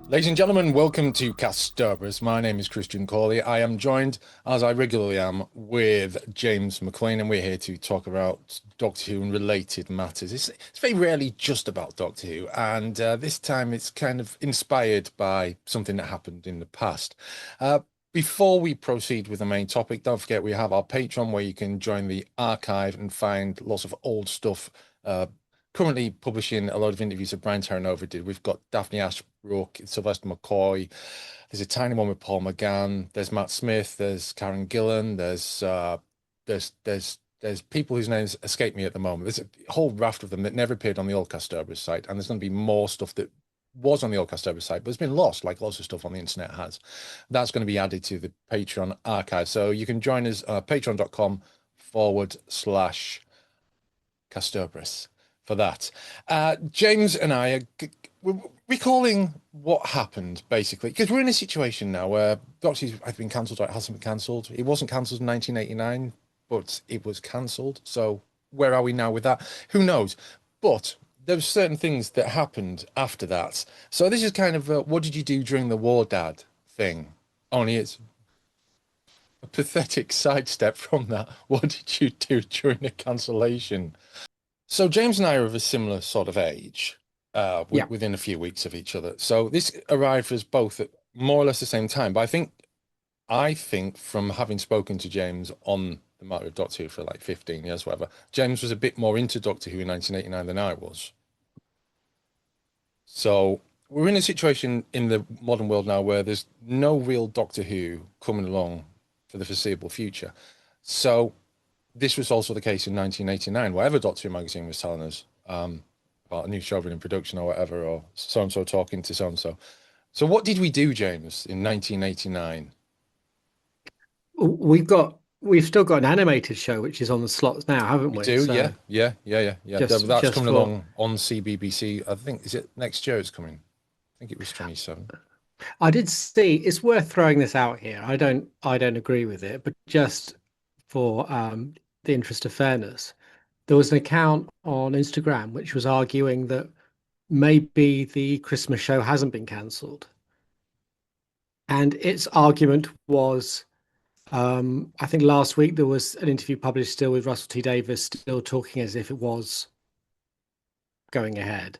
Ladies and gentlemen, welcome to Casterborous. My name is Christian Cawley. I am joined, as I regularly am, with James McLean, and we're here to talk about Doctor Who and related matters. It's very rarely just about Doctor Who, and this time it's kind of inspired by something that happened in the past. Before we proceed with the main topic, don't forget we have our Patreon where you can join the archive and find lots of old stuff. Currently publishing a lot of interviews that Brian Terranova did. We've got Daphne Ashbrook, Sylvester McCoy. There's a tiny one with Paul McGann. There's Matt Smith. There's Karen Gillan. There's people whose names escape me at the moment. There's a whole raft of them that never appeared on the old Casterborous site, and there's going to be more stuff that was on the old Casterborous site, but it's been lost, like lots of stuff on the internet has. That's going to be added to the Patreon archive, so you can join us patreon.com/Casterborous for that. James and I are recalling what happened, basically, because we're in a situation now where Doctor Who has been cancelled or it hasn't been cancelled. It wasn't cancelled in 1989, but it was cancelled. So where are we now with that? Who knows? But there were certain things that happened after that. So this is kind of a, what did you do during the war, Dad thing? Only it's a pathetic sidestep from that. What did you do during the cancellation? So James and I are of a similar sort of age, Yeah. within a few weeks of each other. So this arrived for us both at more or less the same time. But I think from having spoken to James on the matter of Doctor Who for like 15 years, whatever, James was a bit more into Doctor Who in 1989 than I was. So we're in a situation in the modern world now where there's no real Doctor Who coming along for the foreseeable future. So this was also the case in 1989. Whatever Doctor Who magazine was telling us about a new show in production or whatever, or so and so talking to so and so. So, what did we do, James, in 1989? We've still got an animated show which is on the slots now, haven't We we? do, yeah, So yeah. That's just coming for along on CBBC. I think is it next year? It's coming. I think it was 27. I did see it's worth throwing this out here. I don't agree with it, but just for the interest of fairness, there was an account on Instagram which was arguing that maybe the Christmas show hasn't been cancelled. And its argument was I think last week there was an interview published still with Russell T Davies still talking as if it was going ahead.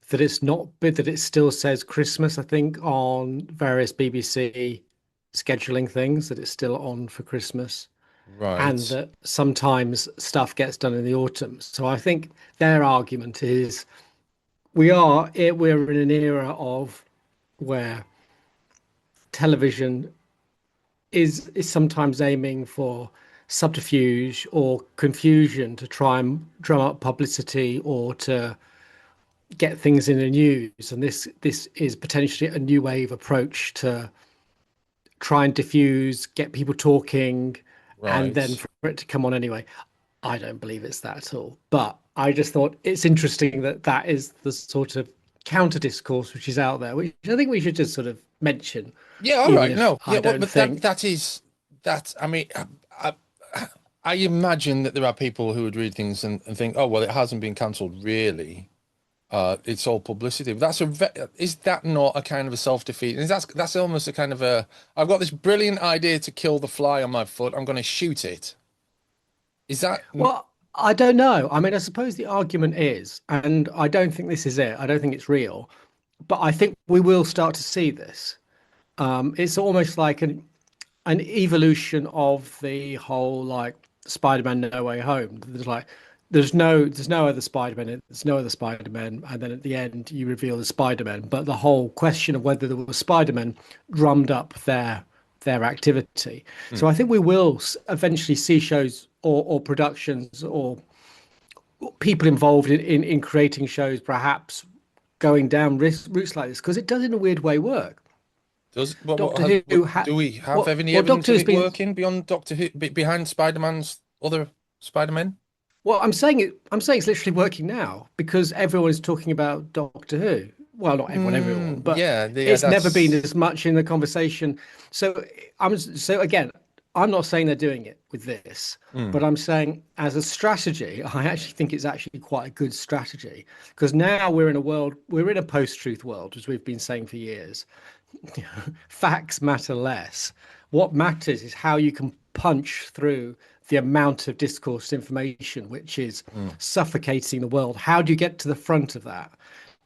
That it's not, but that it still says Christmas, I think, on various BBC scheduling things, that it's still on for Christmas, and Right, that sometimes stuff gets done in the autumn. So I think their argument is we're in an era of where television is sometimes aiming for subterfuge or confusion to try and drum up publicity or to get things in the news. And this is potentially a new wave approach to try and diffuse, get people talking, and then right. for it to come on anyway. I don't believe it's that at all. But I just thought it's interesting that that is the sort of counter discourse which is out there, which I think we should just sort of mention, Yeah, all even right. if No, yeah, I well, don't but that think. that is that. I mean, I, I imagine that there are people who would read things and think, oh, well, it hasn't been cancelled, really. It's all publicity. But is that not a kind of a self-defeat? Is that's almost a kind of a I've got this brilliant idea to kill the fly on my foot. I'm going to shoot it. Is that Well, I don't know. I mean, I suppose the argument is, and I don't think this is it. I don't think it's real, but I think we will start to see this. It's almost like an evolution of the whole like Spider-Man No Way Home. There's no other Spider-Man. There's no other Spider-Man, and then at the end you reveal the Spider-Man. But the whole question of whether there were Spider-Man drummed up their activity. Hmm. So I think we will eventually see shows or productions or people involved in creating shows perhaps going down routes like this because it does in a weird way work. Does Doctor Who do we have what any well evidence Doctor of Who's it been working beyond Doctor Who, behind Spider-Man's other Spider-Men? well I'm saying it's literally working now because everyone is talking about Doctor Who. Well, not everyone, but Yeah, yeah, it's never been that's as much in the conversation. So so again, I'm not saying they're doing it with this, Mm. but I'm saying as a strategy, I actually think it's actually quite a good strategy because now we're in a post-truth world, as we've been saying for years. Facts matter less. What matters is how you can punch through the amount of discourse information, which is Mm. suffocating the world. How do you get to the front of that?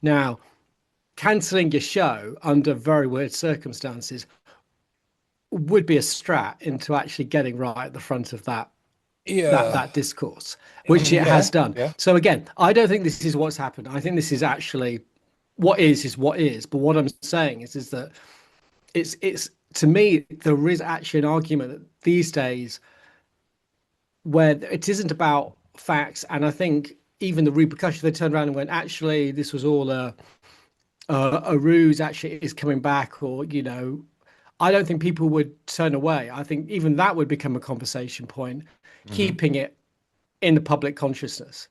Now, cancelling your show under very weird circumstances would be a strat into actually getting right at the front of Yeah. that discourse, I which mean, it has yeah, done. yeah. So again, I don't think this is what's happened. I think this is actually is what is. But what I'm saying is that it's to me there is actually an argument that these days where it isn't about facts, and I think even the repercussion they turned around and went, actually, this was all a ruse. Actually, is coming back, or I don't think people would turn away. I think even that would become a conversation point, Hmm. keeping it in the public consciousness,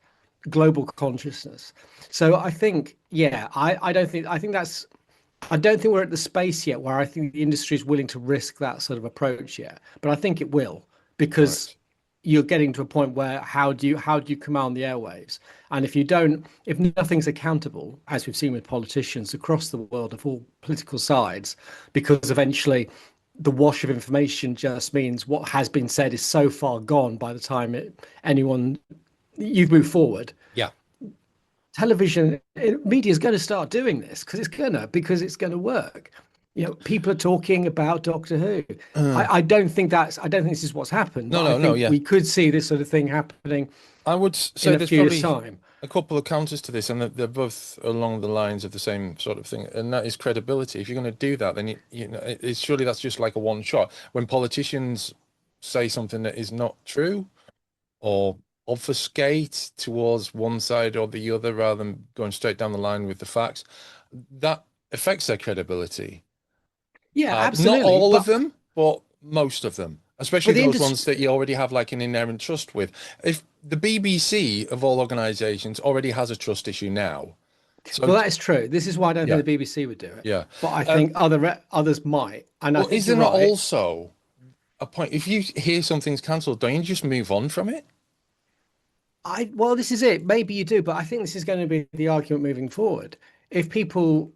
global consciousness. So I think, yeah, I think that's, I don't think we're at the space yet where I think the industry is willing to risk that sort of approach yet. But I think it will because Right. you're getting to a point where how do you command the airwaves? And if nothing's accountable, as we've seen with politicians across the world of all political sides, because eventually the wash of information just means what has been said is so far gone by the time anyone you've moved forward. Yeah. Television media is going to start doing this because it's going to work. People are talking about Doctor Who. Uh, I don't think this is what's happened, no, but I no, no. think Yeah. we could see this sort of thing happening I would in say a there's few years' probably time. a couple of counters to this, and they're both along the lines of the same sort of thing, and that is credibility. If you're going to do that, then it's surely that's just like a one shot. When politicians say something that is not true or obfuscate towards one side or the other rather than going straight down the line with the facts, that affects their credibility. Yeah, Not absolutely. all of them, but most of them, especially But the those industry, ones that you already have like an inherent trust with. If the BBC of all organizations already has a trust issue now, so well, that is true. This is why I don't think yeah, the BBC would do it, yeah. but I Um, think others might. And I well, is think there you're not right. also a point if you hear something's cancelled, don't you just move on from it? Well, this is it. Maybe you do, but I think this is going to be the argument moving forward. If people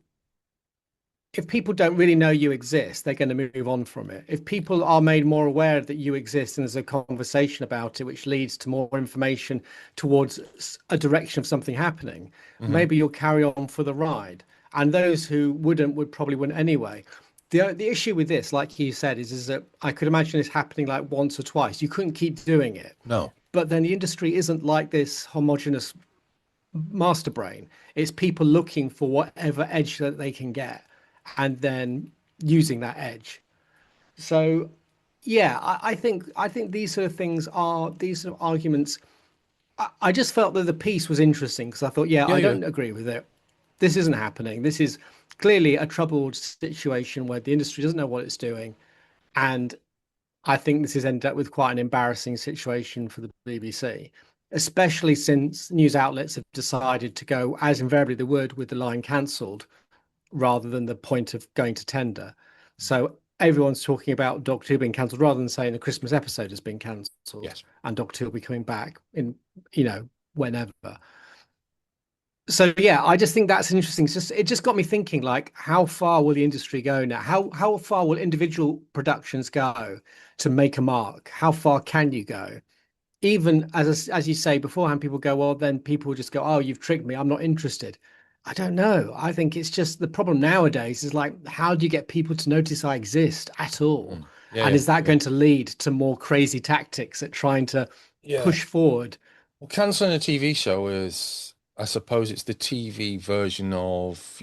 if people don't really know you exist, they're going to move on from it. If people are made more aware that you exist and there's a conversation about it, which leads to more information towards a direction of something happening, Hmm. maybe you'll carry on for the ride. And those who wouldn't would probably wouldn't anyway. The issue with this, like you said, is that I could imagine this happening like once or twice. You couldn't keep doing it. No. But then the industry isn't like this homogenous master brain. It's people looking for whatever edge that they can get and then using that edge. So yeah, I think these sort of things are these sort of arguments. I just felt that the piece was interesting because I thought, yeah, Yeah, I yeah. don't agree with it. This isn't happening. This is clearly a troubled situation where the industry doesn't know what it's doing. And I think this has ended up with quite an embarrassing situation for the BBC, especially since news outlets have decided to go, as invariably they would, with the line cancelled rather than the point of going to tender. So everyone's talking about Doctor Who being cancelled rather than saying the Christmas episode has been cancelled Yes. and Doctor Who will be coming back in, whenever. So yeah, I just think that's interesting. It just got me thinking, like, how far will the industry go now? How far will individual productions go to make a mark? How far can you go? Even as you say beforehand, people go, well, then people will just go, oh, you've tricked me. I'm not interested. I don't know. I think it's just the problem nowadays is like, how do you get people to notice I exist at all? Mm. Yeah, And yeah, is that yeah. going to lead to more crazy tactics at trying to Yeah. push forward? Well, canceling a TV show is, I suppose, it's the TV version of,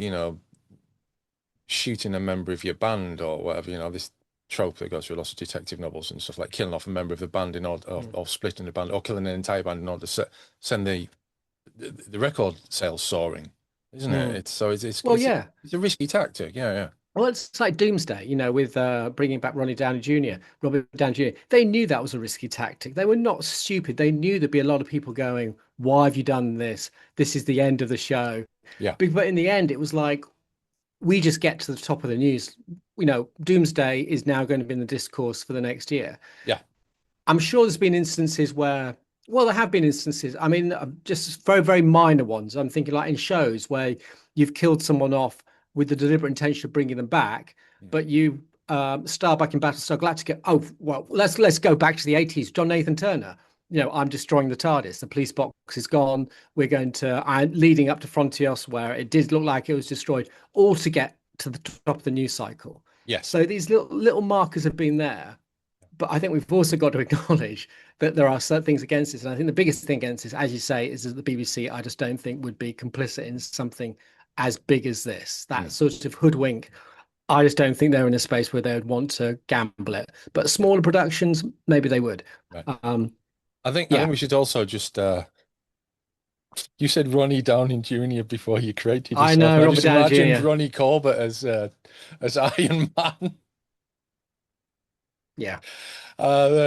shooting a member of your band or whatever, this trope that goes through lots of detective novels and stuff like killing off a member of the band in order, Mm. or splitting the band or killing an entire band in order to send the record sales soaring, isn't it? Mm. It's so Well, yeah. it's a risky tactic. Yeah, yeah. Well, it's like Doomsday, with bringing back Ronnie Downey Jr., Robert Downey Jr. They knew that was a risky tactic. They were not stupid. They knew there'd be a lot of people going, "Why have you done this? This is the end of the show." Yeah. But in the end, it was like, we just get to the top of the news. Doomsday is now going to be in the discourse for the next year. Yeah. I'm sure there's been instances where, well, there have been instances. I mean, just very, very minor ones. I'm thinking like in shows where you've killed someone off with the deliberate intention of bringing them back, but you Starbuck in Battlestar Galactica. Oh, well, let's go back to the 80s. John Nathan Turner. I'm destroying the TARDIS. The police box is gone. We're going to leading up to Frontios, where it did look like it was destroyed, all to get to the top of the news cycle. Yes. So these little markers have been there, but I think we've also got to acknowledge that there are certain things against this. And I think the biggest thing against this, as you say, is that the BBC, I just don't think would be complicit in something as big as this. That sort of hoodwink, I just don't think they're in a space where they would want to gamble it. But smaller productions, maybe they would. Right. Um, I think yeah, we should also just you said Ronnie Downing Jr. before you created I yourself. know I Robert just Downey imagined Jr. Ronnie Corbett as Iron Man. Yeah,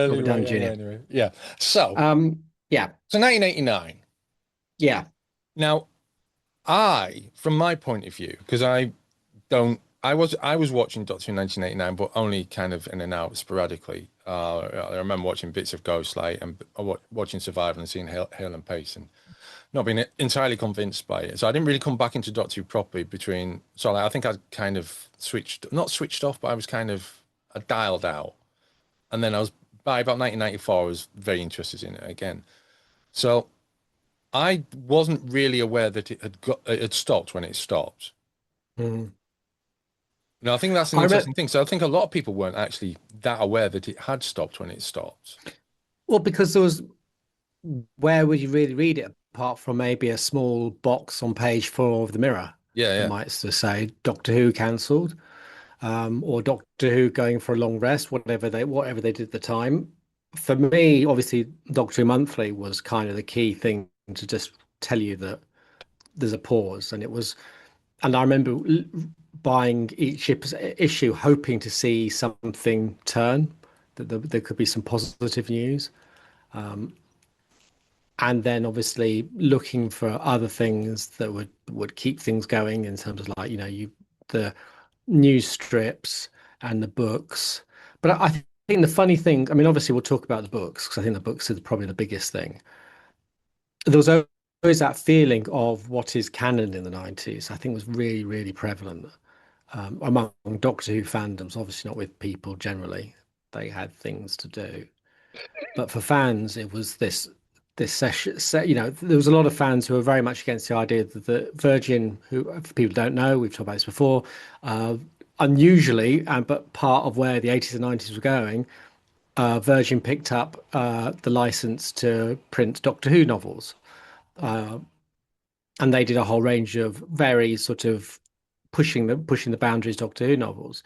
Robert Downey Anyway, Jr. anyway, yeah. So, Yeah, so 1989. yeah. Now, from my point of view, because I was watching Doctor Who in 1989, but only kind of in and out sporadically. I remember watching bits of Ghostlight and watching Survivor and seeing Hale and Pace and not being entirely convinced by it. So I didn't really come back into Doctor Who properly between. So like, I think I kind of not switched off, but I dialed out. And then by about 1994, I was very interested in it again. So I wasn't really aware that it had stopped when it stopped. Mm. No, I think that's an I remember, interesting thing. So I think a lot of people weren't actually that aware that it had stopped when it stopped. well, because there was, where would you really read it apart from maybe a small box on page 4 of the Mirror Yeah, that yeah, might say Doctor Who cancelled, or Doctor Who going for a long rest, whatever they did at the time. For me, obviously, Doctor Who Monthly was kind of the key thing to just tell you that there's a pause, and I remember buying each issue, hoping to see something turn, that there could be some positive news. And then obviously looking for other things that would keep things going in terms of like the news strips and the books. But I think the funny thing, I mean, obviously we'll talk about the books because I think the books are probably the biggest thing. There was always that feeling of what is canon in the 90s. I think was really, really prevalent among Doctor Who fandoms, obviously not with people generally. They had things to do. But for fans, it was this session. There was a lot of fans who were very much against the idea that the Virgin, who for people who don't know, we've talked about this before, unusually, but part of where the 80s and 90s were going, Virgin picked up the license to print Doctor Who novels, and they did a whole range of very sort of pushing the boundaries Doctor Who novels.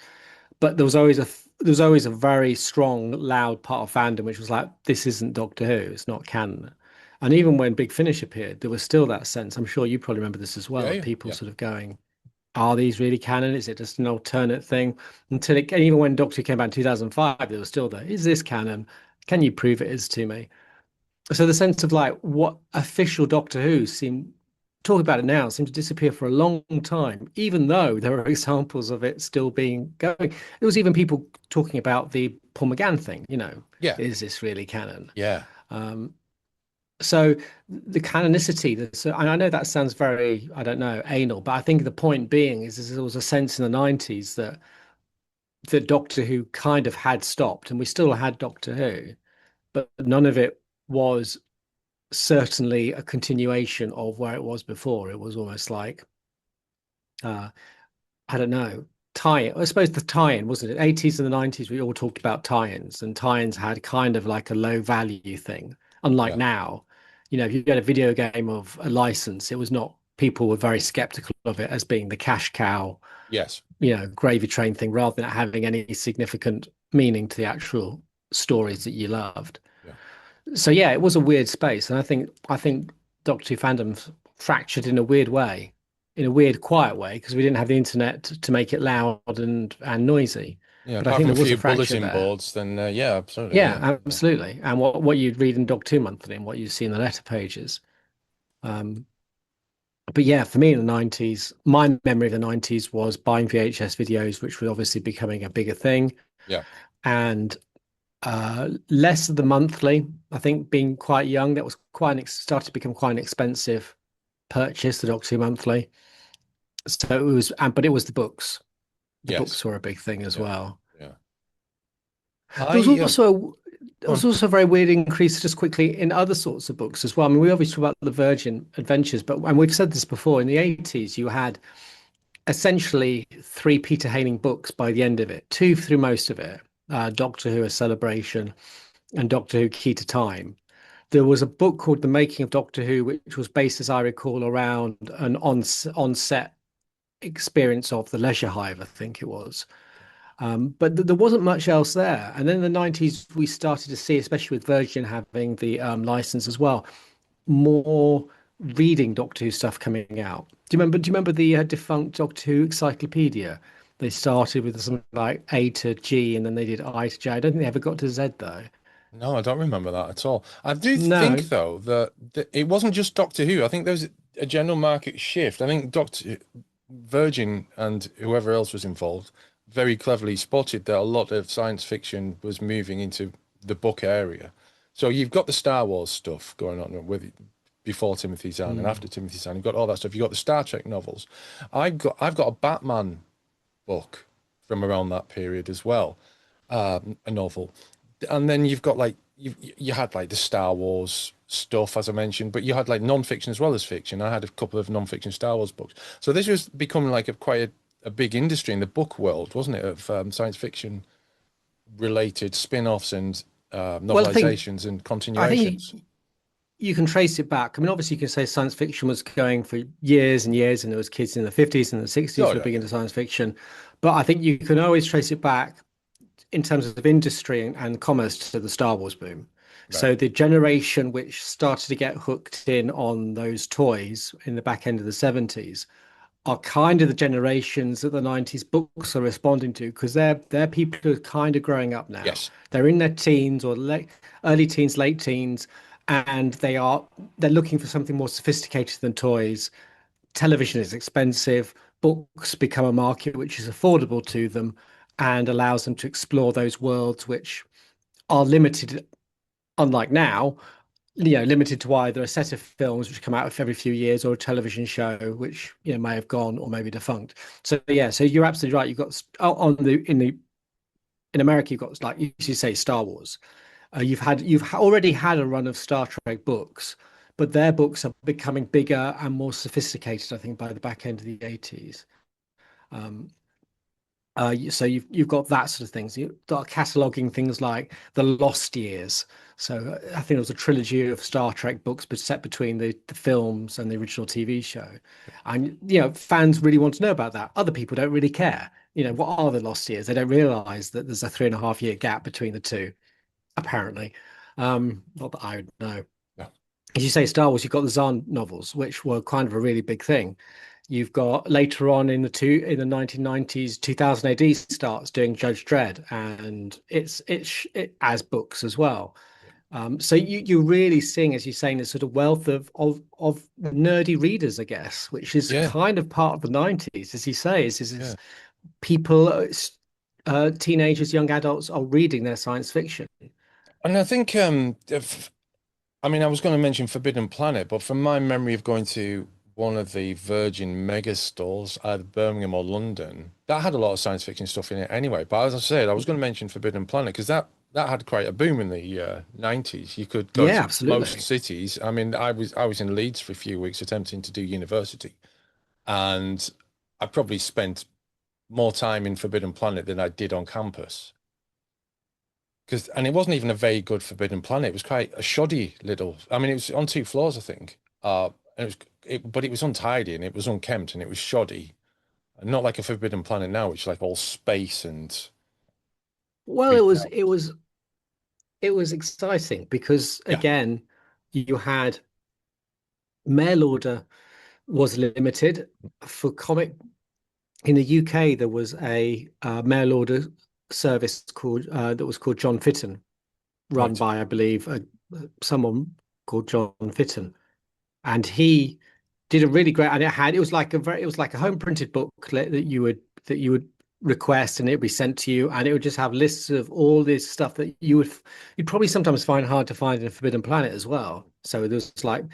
But there was always a very strong, loud part of fandom which was like, this isn't Doctor Who, it's not canon. And even when Big Finish appeared, there was still that sense. I'm sure you probably remember this as well, yeah, of yeah, people yeah, sort of going, are these really canon? Is it just an alternate thing? And even when Doctor Who came out in 2005, there was still there. Is this canon? Can you prove it is to me? So the sense of like what official Doctor Who seemed talk about it now seemed to disappear for a long time, even though there are examples of it still being going. There was even people talking about the Paul McGann thing, yeah, is this really canon? yeah, So the canonicity, and I know that sounds very, I don't know, anal, but I think the point being is there was a sense in the 90s that Doctor Who kind of had stopped, and we still had Doctor Who, but none of it was certainly a continuation of where it was before. It was almost like uh I don't know, tie I suppose the tie-in, wasn't it? 80s and the 90s, we all talked about tie-ins, and tie-ins had kind of like a low value thing. Unlike yeah, now, if you get a video game of a license, it was not, people were very skeptical of it as being the cash cow, yes, gravy train thing, rather than having any significant meaning to the actual stories that you loved. yeah, So yeah, it was a weird space, and I think Doctor Who fandom fractured in a weird way, in a weird, quiet way, because we didn't have the internet to make it loud and noisy. yeah. But I Apart think from a there was a few fracture bulletin there. boards, then yeah, absolutely, yeah, Yeah, yeah, absolutely. And what you'd read in Doctor Who Monthly and what you see in the letter pages. Um, But yeah, for me in the 90s, my memory of the 90s was buying VHS videos, which were obviously becoming a bigger thing, Yeah. and less of the monthly. I think being quite young, that was started to become quite an expensive purchase, the Doctor Who monthly. So it was, but it was the books. The Yes. books were a big thing as Yeah. well. Yeah. There was I also there Go was on. also a very weird increase just quickly in other sorts of books as well. I mean, we obviously talk about the Virgin Adventures, but and we've said this before, in the 80s, you had essentially three Peter Haining books by the end of it, two through most of it, Doctor Who: A Celebration and Doctor Who: Key to Time. There was a book called The Making of Doctor Who, which was based, as I recall, around an on-set experience of the Leisure Hive, I think it was. But there wasn't much else there. And then in the 90s, we started to see, especially with Virgin having the license as well, more reading Doctor Who stuff coming out. Do you remember the defunct Doctor Who encyclopedia? They started with something like A to G and then they did I to J. I don't think they ever got to Z though. No, I don't remember that at all. I do think No. though that it wasn't just Doctor Who. I think there was a general market shift. I think Doctor Virgin and whoever else was involved very cleverly spotted that a lot of science fiction was moving into the book area. So you've got the Star Wars stuff going on with before Timothy Zahn and Hmm. after Timothy Zahn. You've got all that stuff. You've got the Star Trek novels. I've got a Batman book from around that period as well, a novel. And then you've got like you had like the Star Wars stuff, as I mentioned, but you had like non-fiction as well as fiction. I had a couple of non-fiction Star Wars books. So this was becoming like a big industry in the book world, wasn't it? Of science fiction related spin-offs and Well, I think novelizations and I think continuations. you can trace it back. I mean, obviously, you can say science fiction was going for years and years, and there was kids in the 50s and the 60s Oh who were yeah, big yeah. into science fiction. But I think you can always trace it back in terms of industry and commerce to the Star Wars boom. Right. So the generation which started to get hooked in on those toys in the back end of the 70s are kind of the generations that the 90s books are responding to because they're people who are kind of growing up now. Yes. They're in their teens or early teens, late teens, and they're looking for something more sophisticated than toys. Television is expensive. Books become a market which is affordable to them and allows them to explore those worlds which are limited, unlike now, limited to either a set of films which come out every few years or a television show which may have gone or maybe defunct. So yeah, so you're absolutely right. You've got on the in America, you've got like you say Star Wars. You've already had a run of Star Trek books, but their books are becoming bigger and more sophisticated, I think, by the back end of the 80s. Um, so you've got that sort of things. You've got cataloging things like the Lost Years. So I think it was a trilogy of Star Trek books, but set between the films and the original TV show. And fans really want to know about that. Other people don't really care. What are the Lost Years? They don't realize that there's a 3.5 year gap between the two, apparently. Not that I would know. Yeah. As you say, Star Wars, you've got the Zahn novels, which were kind of a really big thing. You've got later on in the 1990s, 2000 AD starts doing Judge Dredd, and it as books as well. So you're really seeing, as you're saying, this sort of wealth of nerdy readers, I guess, which is Yeah. kind of part of the 90s, as you say, is Yeah. people, teenagers, young adults are reading their science fiction. And I think I mean, I was going to mention Forbidden Planet, but from my memory of going to one of the Virgin mega stores, either Birmingham or London, that had a lot of science fiction stuff in it anyway. But as I said, I was going to mention Forbidden Planet because that had quite a boom in the 90s. You could go Yeah, to most absolutely. cities. I mean, I was in Leeds for a few weeks attempting to do university, and I probably spent more time in Forbidden Planet than I did on campus. And it wasn't even a very good Forbidden Planet. It was quite a shoddy little. I mean, it was on two floors, I think. But it was untidy and it was unkempt and it was shoddy. Not like a Forbidden Planet now, which is like all space and Well, big it was exciting because yeah, again, you had mail order was limited for comic. In the UK, there was a mail order service called that was called John Fitton, run right. by, I believe, someone called John Fitton, and he did a really great, and it was like it was like a home printed booklet that you would request, and it would be sent to you, and it would just have lists of all this stuff that you'd probably sometimes find hard to find in a Forbidden Planet as well. So there's like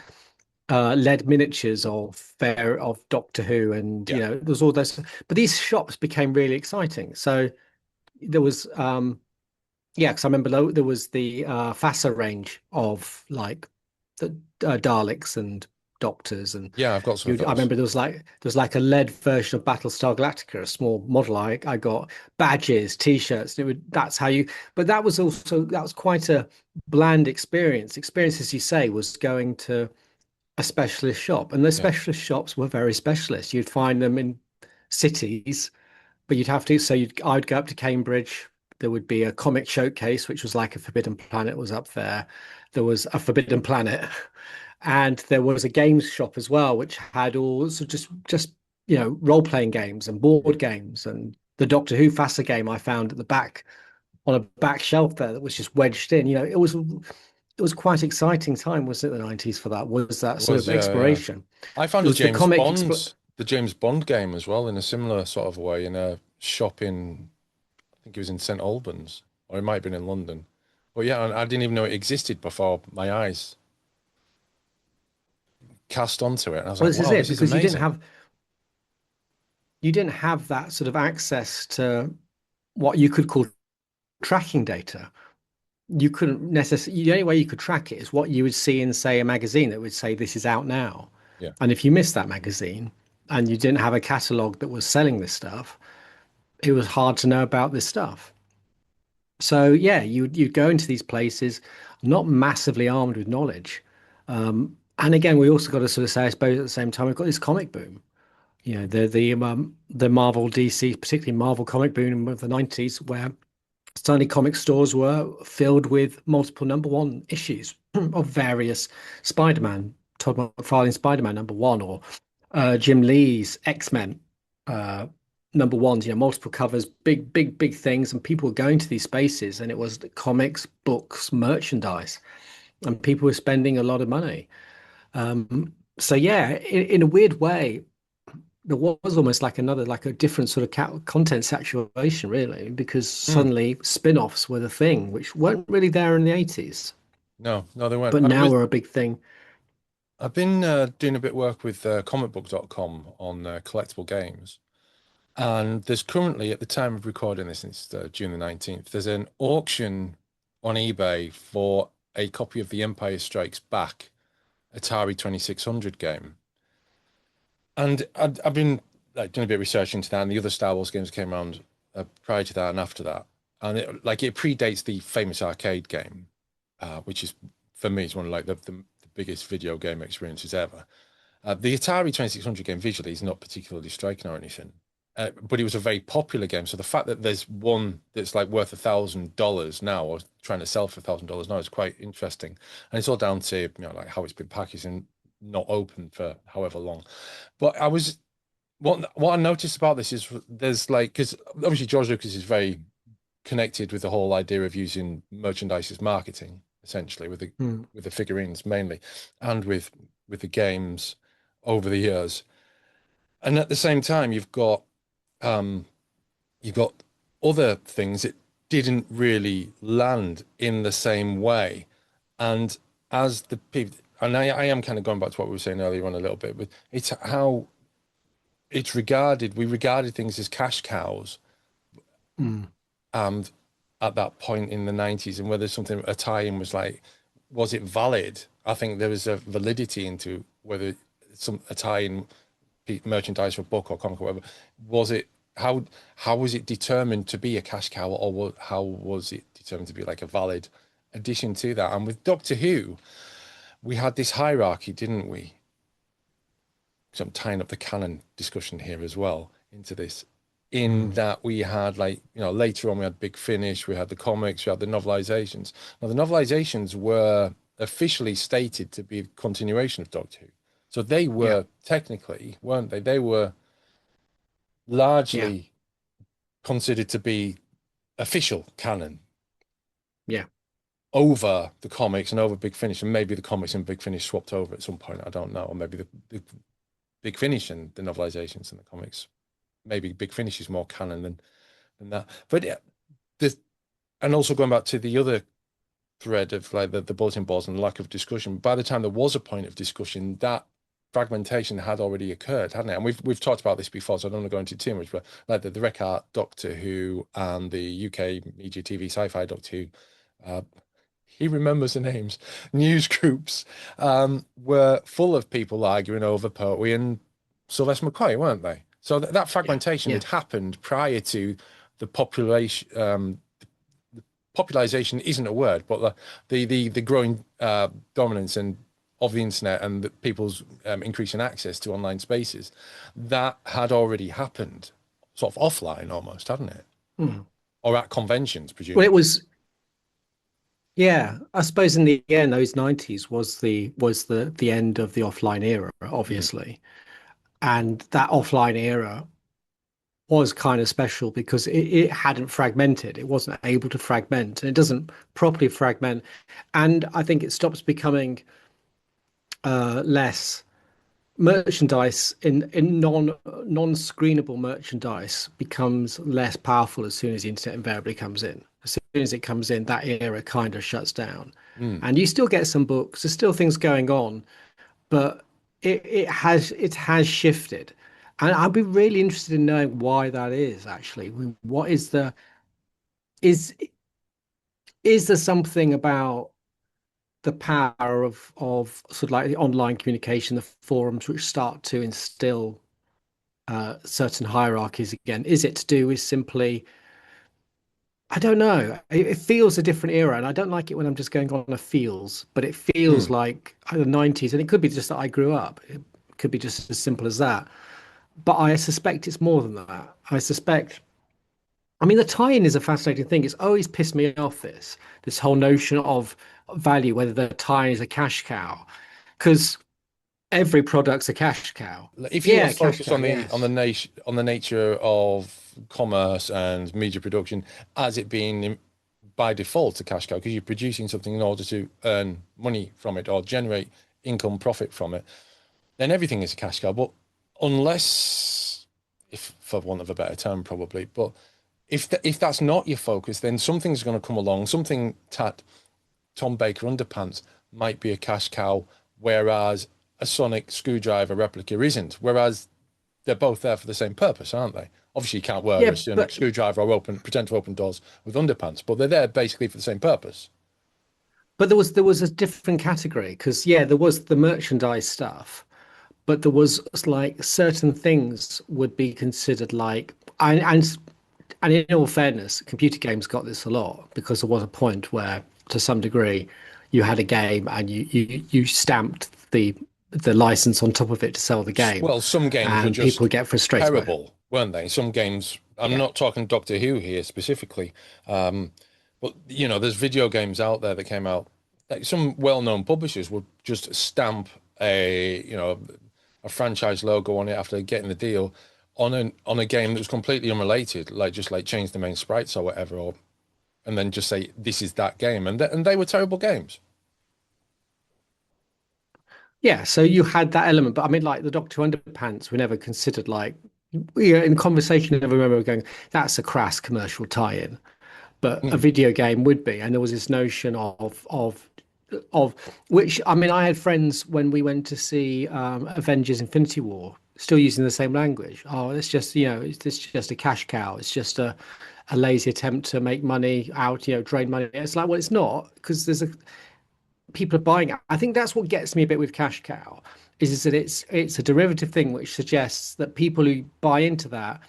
lead miniatures of Doctor Who, and Yeah. there's all those. But these shops became really exciting. So there was yeah, because I remember there was the FASA range of like the Daleks and Doctors, and Yeah, I've got some of I those. remember there was like a lead version of Battlestar Galactica, a small model. I got badges, T-shirts. And that's how you. But that was quite a bland experience. Experience, as you say, was going to a specialist shop, and those Yeah. specialist shops were very specialist. You'd find them in cities, but you'd have to. So I'd go up to Cambridge. There would be a comic showcase, which was like a Forbidden Planet was up there. There was a Forbidden Planet, and there was a games shop as well, which had all so just role playing games and board games, and the Doctor Who FASA game I found at the back on a back shelf there that was just wedged in. It was quite exciting time, wasn't it, the 90s for that? Was that It sort was, of yeah, yeah. exploration? I found There was The James Bond game as well in a similar sort of way in a shop in, I think it was in St Albans, or it might have been in London. But yeah, I didn't even know it existed before my eyes cast onto it. And I was Well, like, this is wow, it this is because amazing. you didn't have that sort of access to what you could call tracking data. You couldn't necessarily, the only way you could track it is what you would see in, say, a magazine that would say this is out now. Yeah. And if you missed that magazine and you didn't have a catalog that was selling this stuff, it was hard to know about this stuff. So yeah, you'd go into these places not massively armed with knowledge. And again, we also got to sort of say, I suppose, at the same time, we've got this comic boom. The Marvel DC, particularly Marvel comic boom of the 90s, where suddenly comic stores were filled with multiple number one issues of various Spider-Man, Todd McFarlane's Spider-Man number one, or Jim Lee's X-Men uh, number ones, multiple covers, big things, and people were going to these spaces, and it was comics, books, merchandise, and people were spending a lot of money. So yeah, in a weird way, there was almost like like a different sort of content saturation, really, because Hmm. suddenly spin-offs were the thing, which weren't really there in the 80s, No, no, they weren't. but now are a big thing. I've been doing a bit of work with comicbook.com on collectible games. And there's currently, at the time of recording this, it's June the 19th, there's an auction on eBay for a copy of the Empire Strikes Back Atari 2600 game. And I've been like doing a bit of research into that, and the other Star Wars games came around prior to that and after that. And it predates the famous arcade game, which is, for me, is one of like the biggest video game experiences ever. The Atari 2600 game visually is not particularly striking or anything, but it was a very popular game. So the fact that there's one that's like worth $1,000 now, or trying to sell for $1,000 now, is quite interesting. And it's all down to like how it's been packaged and not open for however long. But what I noticed about this is there's like, because obviously George Lucas is very connected with the whole idea of using merchandise as marketing, essentially Hmm. with the figurines mainly, and with the games over the years. And at the same time, um, you've got other things that didn't really land in the same way. And as the people, and I am kind of going back to what we were saying earlier on a little bit, but it's how we regarded things as cash cows. Hmm. And at that point in the 90s, and whether something, a tie-in was like, was it valid? I think there was a validity into whether a tie-in merchandise or book or comic or whatever, was it, how was it determined to be a cash cow, or how was it determined to be like a valid addition to that? And with Doctor Who, we had this hierarchy, didn't we? So I'm tying up the canon discussion here as well into this, in Hmm. that we had, like, later on we had Big Finish, we had the comics, we had the novelizations. Now the novelizations were officially stated to be a continuation of Doctor Who. So they Yeah, were technically, weren't they? They were yeah, largely considered to be official canon yeah. over the comics and over Big Finish, and maybe the comics and Big Finish swapped over at some point. I don't know, or maybe Big Finish and the novelizations and the comics. Maybe Big Finish is more canon than that. But yeah, this, and also going back to the other thread of like the bulletin boards and the lack of discussion. By the time there was a point of discussion, that fragmentation had already occurred, hadn't it? And we've talked about this before, so I don't want to go into too much. But like the Rec Art Doctor Who and the UK Media TV Sci-Fi Doctor Who, uh, he remembers the names. News groups were full of people arguing over Pertwee and Sylvester McCoy, weren't they? So that Yeah, fragmentation yeah. had happened prior to the population. Popularization isn't a word, but the growing dominance and of the internet and the people's increasing access to online spaces, that had already happened, sort of offline almost, hadn't it? Mm. Or at conventions, Well, it presumably. was, yeah, I suppose in the end, those 90s was the end of the offline era, Mm, obviously. And that offline era was kind of special because it hadn't fragmented. It wasn't able to fragment, and it doesn't properly fragment. And I think it stops becoming less merchandise in non-screenable merchandise becomes less powerful as soon as the internet invariably comes in. As soon as it comes in, that era kind of shuts down. mm. And you still get some books, there's still things going on, but it has shifted. And I'd be really interested in knowing why that is actually. What is the is is there something about the power of sort of like the online communication, the forums which start to instill certain hierarchies again? Is it to do with simply, I don't know. It feels a different era, and I don't like it when I'm just going on a feels, but it feels Mm. like the 90s, and it could be just that I grew up. It could be just as simple as that. But I suspect it's more than that. I mean, the tie-in is a fascinating thing. It's always pissed me off, this whole notion of value, whether the tie-in is a cash cow, because every product's a cash cow. If you want Yeah, to cash focus cow, yes. on the nature of commerce and media production as it being by default a cash cow, because you're producing something in order to earn money from it or generate income profit from it, then everything is a cash cow. But unless, if for want of a better term, probably, but if that's not your focus, then something's going to come along. Something tat Tom Baker underpants might be a cash cow, whereas a sonic screwdriver replica isn't. Whereas they're both there for the same purpose, aren't they? Obviously, you can't wear Yeah, a sonic but screwdriver or pretend to open doors with underpants, but they're there basically for the same purpose. there was a different category because yeah, there was the merchandise stuff, but there was like certain things would be considered like and in all fairness, computer games got this a lot because there was a point where, to some degree, you had a game and you stamped the license on top of it to sell the game, Well, some games were and people just would get frustrated by it. terrible, weren't they? Some games, I'm Yeah, not talking Doctor Who here specifically, um, but there's video games out there that came out. Like some well-known publishers would just stamp a franchise logo on it after getting the deal on a game that was completely unrelated, like just like change the main sprites or whatever, or and then just say this is that game, and they were terrible games. yeah. So you had that element, but I mean, like the Doctor Underpants were never considered like. In conversation, I remember going, "That's a crass commercial tie-in." But a Mm. video game would be. And there was this notion of which I mean, I had friends when we went to see Avengers Infinity War, still using the same language. Oh, it's just it's just a cash cow. It's just a lazy attempt to make money out, drain money. It's like, well, it's not because there's a people are buying it. I think that's what gets me a bit with cash cow is that it's a derivative thing which suggests that people who buy into that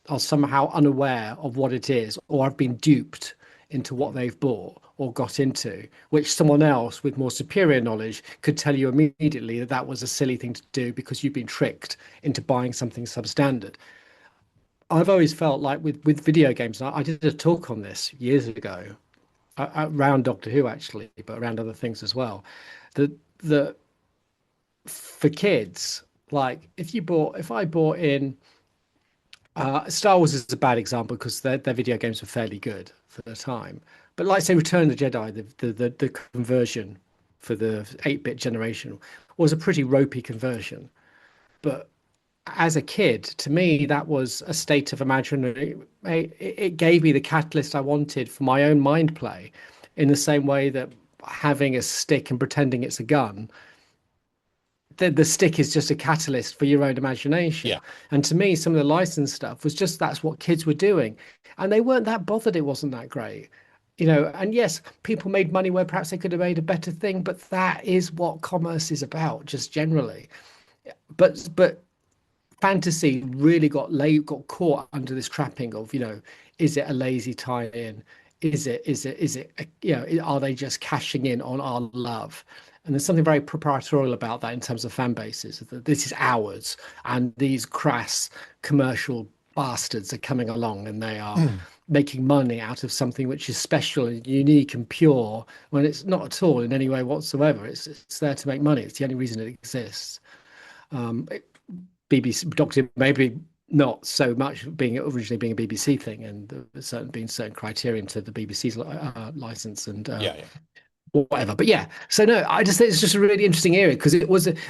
are somehow unaware of what it is or have been duped into what they've bought or got into, which someone else with more superior knowledge could tell you immediately that that was a silly thing to do because you've been tricked into buying something substandard. I've always felt like with video games, and I did a talk on this years ago around Doctor Who actually, but around other things as well. That for kids, like if I bought in Star Wars is a bad example because their video games were fairly good for the time. But like say Return of the Jedi, the conversion for the 8-bit generation was a pretty ropey conversion. But as a kid, to me, that was a state of imaginary. It gave me the catalyst I wanted for my own mind play, in the same way that having a stick and pretending it's a gun, the stick is just a catalyst for your own Yeah. imagination. And to me, some of the licensed stuff was just that's what kids were doing, and they weren't that bothered. It wasn't that great. And yes, people made money where perhaps they could have made a better thing, but that is what commerce is about, just generally. But fantasy really got caught under this trapping of, is it a lazy tie-in? Are they just cashing in on our love? And there's something very proprietorial about that in terms of fan bases. That this is ours, and these crass commercial bastards are coming along, and they are making money out of something which is special and unique and pure, when it's not at all in any way whatsoever. It's there to make money. It's the only reason it exists. BBC Doctor maybe not so much being originally being a BBC thing, and there's certain criterion to the BBC's license and Yeah, yeah. whatever. But yeah, so no, I just think it's just a really interesting era, because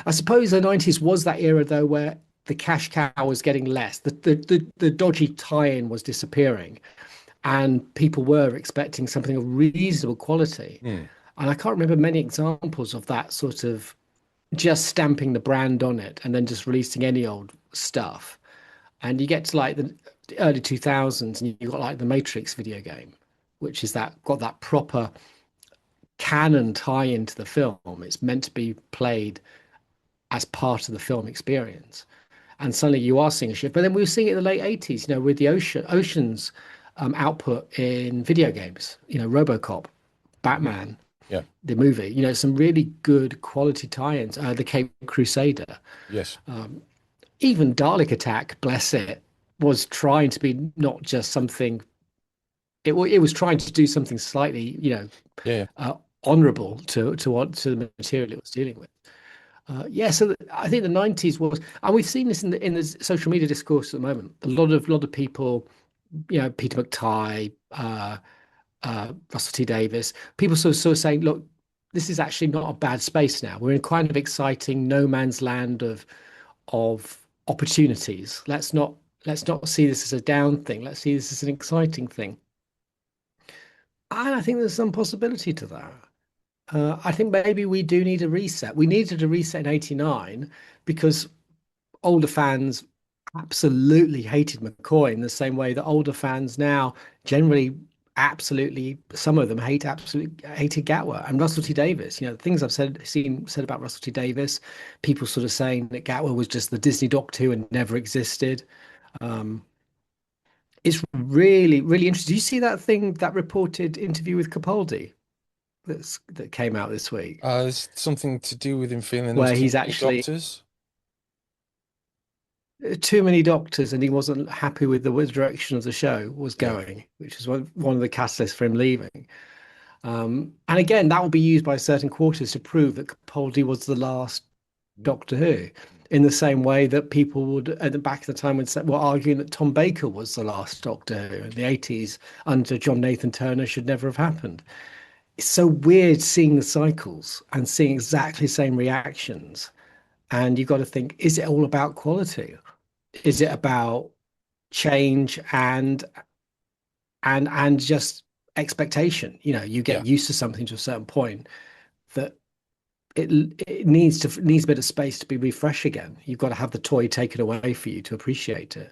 I suppose the 90s was that era though where the cash cow was getting less, the dodgy tie-in was disappearing, and people were expecting something of reasonable quality. Mm. And I can't remember many examples of that sort of just stamping the brand on it and then just releasing any old stuff. And you get to like the early 2000s, and you've got like the Matrix video game, which is that got that proper canon tie into the film. It's meant to be played as part of the film experience. And suddenly you are seeing a shift. But then we were seeing it in the late 80s, with the Ocean's output in video games, RoboCop, Mhm. Batman, Yeah. the movie, some really good quality tie-ins. The Cape Crusader, Yes. even Dalek Attack, bless it, was trying to be not just something. It was trying to do something slightly, Yeah, yeah. honourable to the material it was dealing with. Yeah, so I think the 90s was, and we've seen this in the social media discourse at the moment. A lot of people, Peter McTighe, Russell T Davis, people sort of saying, look, this is actually not a bad space now. We're in kind of exciting no man's land of opportunities. Let's not see this as a down thing. Let's see this as an exciting thing. And I think there's some possibility to that. I think maybe we do need a reset. We needed a reset in '89 because older fans absolutely hated McCoy in the same way that older fans now generally absolutely, some of them absolutely hated Gatwa and Russell T Davis. The things I've seen said about Russell T Davis, people sort of saying that Gatwa was just the Disney Doctor Who and never existed. Um, it's really, really interesting. Do you see that thing, that reported interview with Capaldi that came out this week, It's something to do with him feeling there was where too he's many actually doctors. too many doctors, and he wasn't happy with the direction of the show was Yeah. going, which is one of the catalysts for him leaving. And again, that will be used by certain quarters to prove that Capaldi was the last Doctor Who, in the same way that people would at the back of the time were arguing that Tom Baker was the last Doctor Who in the 80s under John Nathan Turner should never have happened. It's so weird seeing the cycles and seeing exactly the same reactions. And you've got to think, is it all about quality? Is it about change and just expectation? You get Yeah. used to something to a certain point that it needs a bit of space to be refreshed again. You've got to have the toy taken away for you to appreciate it.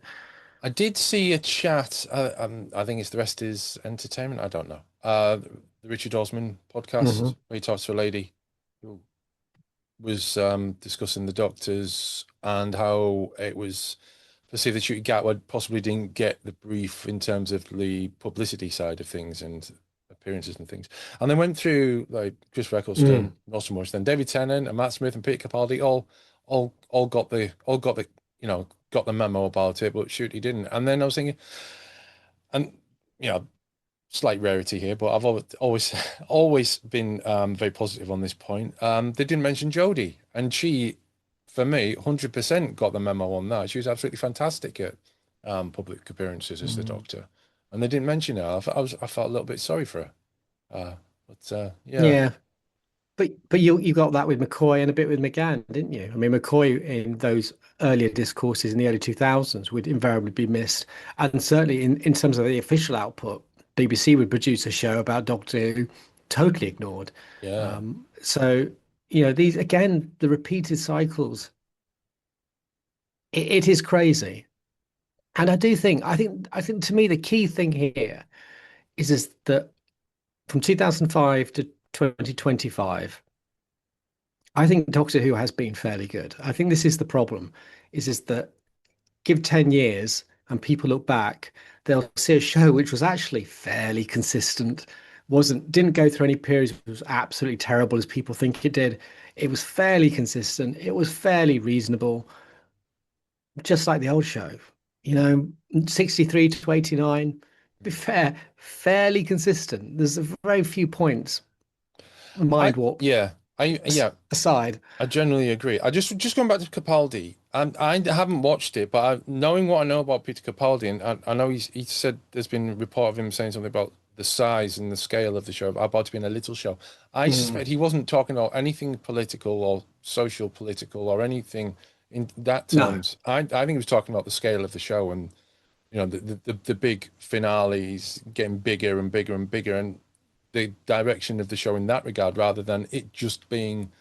I did see a chat. I think it's The Rest Is Entertainment. I don't know. The Richard Osman Hmm. podcast where he talks to a lady who was discussing the doctors and how it was perceived that Ncuti Gatwa possibly didn't get the brief in terms of the publicity side of things and appearances and things. And they went through like Chris Eccleston, Mm. not so much. Then David Tennant and Matt Smith and Peter Capaldi all got the got the memo about it, but shoot, he didn't. And then I was thinking, and you know, slight rarity here, but I've always always been very positive on this point. They didn't mention Jodie, and she, for me, 100% got the memo on that. She was absolutely fantastic at public appearances as the Mm. Doctor, and they didn't mention her. I felt a little bit sorry for her. But yeah, Yeah. but you got that with McCoy and a bit with McGann, didn't you? I mean, McCoy in those earlier discourses in the early 2000s would invariably be missed, and certainly in terms of the official output, BBC would produce a show about Doctor Who, totally ignored. Yeah. So these again, the repeated cycles, it is crazy, and I think to me the key thing here is that from 2005 to 2025. I think Doctor Who has been fairly good. I think this is the problem, is that give 10 years and people look back, they'll see a show which was actually fairly consistent, didn't go through any periods it was absolutely terrible as people think it did. It was fairly consistent, it was fairly reasonable, just like the old show. 63 to 89, be fair, fairly consistent. There's very few points I mind warp yeah. I yeah. aside. I generally agree. I just going back to Capaldi, and I haven't watched it, but knowing what I know about Peter Capaldi, and I know he said there's been a report of him saying something about the size and the scale of the show, about it being a little show. I suspect Mm, he wasn't talking about anything political or social political or anything in that no. terms. I think he was talking about the scale of the show and the big finales getting bigger and bigger and bigger, and the direction of the show in that regard, rather than it just being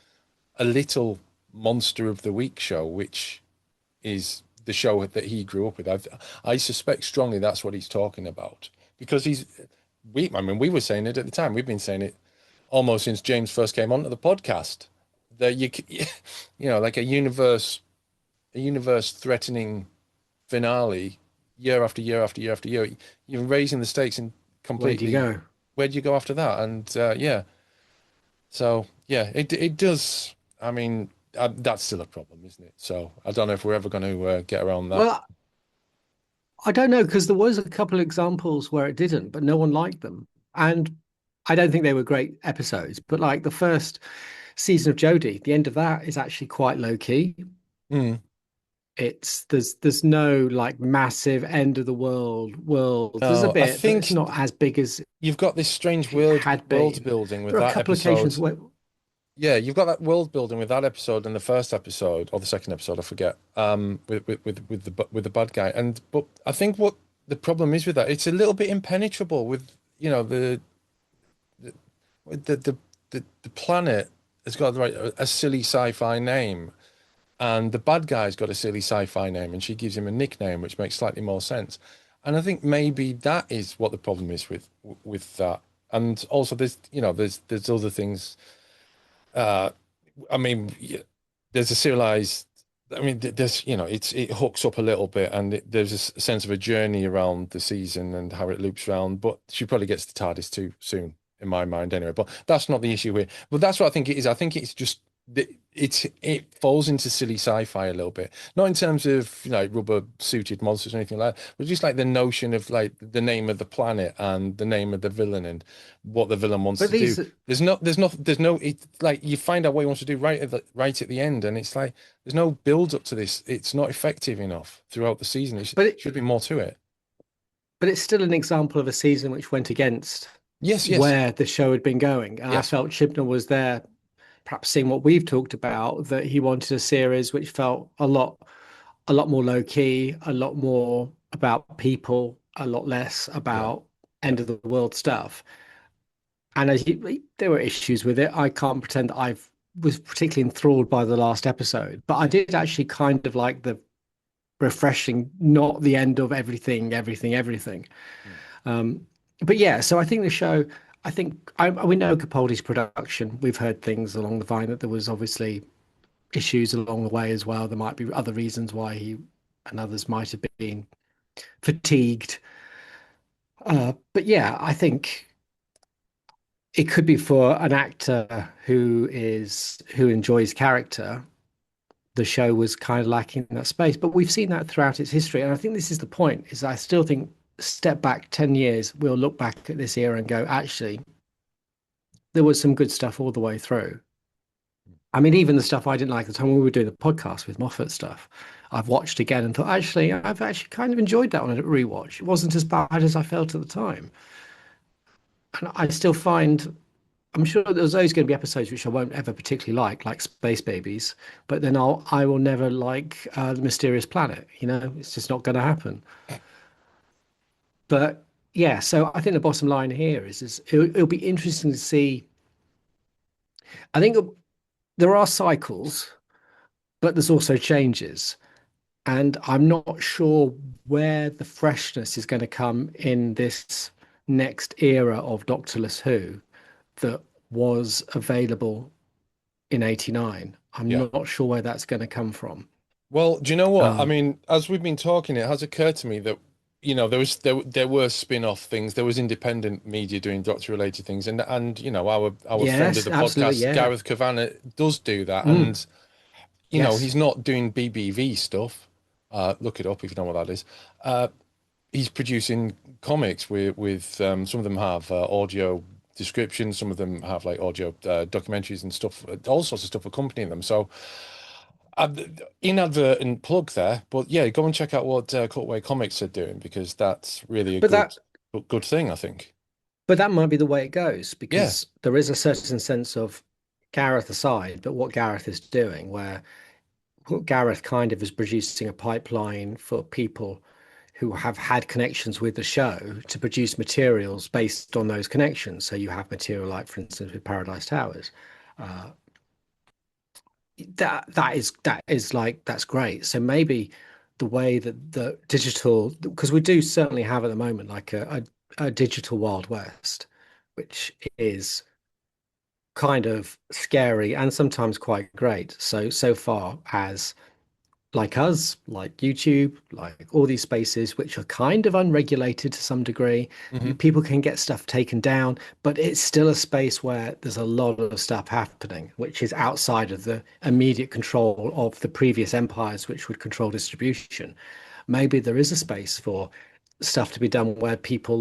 a little monster of the week show, which is the show that he grew up with. I suspect strongly that's what he's talking about because I mean, we were saying it at the time. We've been saying it almost since James first came onto the podcast that like a universe threatening finale year after year after year after year. You're raising the stakes and Where do you completely. go? Where do you go after that? And yeah, so yeah, it does. I mean, that's still a problem, isn't it? So I don't know if we're ever going to get around that. Well, I don't know because there was a couple of examples where it didn't, but no one liked them. And I don't think they were great episodes, but like the first season of Jodie, the end of that is actually quite low key. Mm. There's no like massive end of the world. There's a No, I bit, but it's think not as big as you've got this strange it had world been. building with There are a that couple of episode. occasions where Yeah, you've got that world building with that episode and the first episode or the second episode, I forget. With the bad guy, but I think what the problem is with that, it's a little bit impenetrable with the the the, the planet has got a silly sci-fi name, and the bad guy's got a silly sci-fi name, and she gives him a nickname which makes slightly more sense. And I think maybe that is what the problem is with that. And also, there's other things. Uh, I mean, there's a serialized. I mean, there's it hooks up a little bit, and there's a sense of a journey around the season and how it loops around. But she probably gets the TARDIS too soon, in my mind, anyway. But that's not the issue here. But that's what I think it is. I think it's just it falls into silly sci-fi a little bit, not in terms of rubber suited monsters or anything like that, but just like the notion of like the name of the planet and the name of the villain and what the villain wants but to do. these There's no it's like you find out what he wants to do right at the end, and it's like there's no build up to this. It's not effective enough throughout the season. but Should be more to it. it's still an example of a season which went against Yes, yes, where the show had been going. And I yes, felt Chibnall was there, perhaps seeing what we've talked about, that he wanted a series which felt a lot more low key, a lot more about people, a lot less yeah, about yeah, end of the world stuff. And there were issues with it. I can't pretend that I was particularly enthralled by the last episode, but I did actually kind of like the refreshing, not the end of everything, everything, everything. mm, Um, but yeah, so I think the show, we know Capaldi's production. We've heard things along the line that there was obviously issues along the way as well. There might be other reasons why he and others might have been fatigued. But yeah, I think it could be for an actor who enjoys character. The show was kind of lacking in that space, but we've seen that throughout its history. And I think this is the point, is I still think step back 10 years, we'll look back at this era and go, actually, there was some good stuff all the way through. I mean, even the stuff I didn't like at the time when we were doing the podcast with Moffat stuff, I've watched again and thought, actually, I've actually kind of enjoyed that on a rewatch. It wasn't as bad as I felt at the time. And I still find I'm sure there's always going to be episodes which I won't ever particularly like Space Babies, but then I will never like The Mysterious Planet. You know, it's just not going to happen. But yeah, so I think the bottom line here is it'll be interesting to see. I think there are cycles, but there's also changes. And I'm not sure where the freshness is going to come in this next era of Doctorless Who that was available in 89. I'm Yeah. not sure where that's going to come from. Well, do you know what? I Um, mean, as we've been talking, it has occurred to me that, there were spin-off things. There was independent media doing Doctor related things, and our friend of yes, the absolutely. podcast, Yeah. Gareth Kavanagh, does do that. Mm, And yes. he's not doing BBV stuff. Look it up if you know what that is. He's producing comics with some of them have audio descriptions, some of them have like audio documentaries and stuff, all sorts of stuff accompanying them. So uh, inadvertent plug there, but yeah, go and check out what Cutaway Comics are doing because that's really a But good that good thing, I think. but that might be the way it goes Yeah. because there is a certain sense of Gareth aside, but what Gareth is doing, where Gareth kind of is producing a pipeline for people who have had connections with the show to produce materials based on those connections. So you have material like, for instance, with Paradise Towers. Uh, that is like that's great. So maybe the way that the digital, because we do certainly have at the moment like a digital Wild West, which is kind of scary and sometimes quite great. So far as like us, like YouTube, like all these spaces which are kind of unregulated to some degree. Hmm. People can get stuff taken down, but it's still a space where there's a lot of stuff happening, which is outside of the immediate control of the previous empires, which would control distribution. Maybe there is a space for stuff to be done where people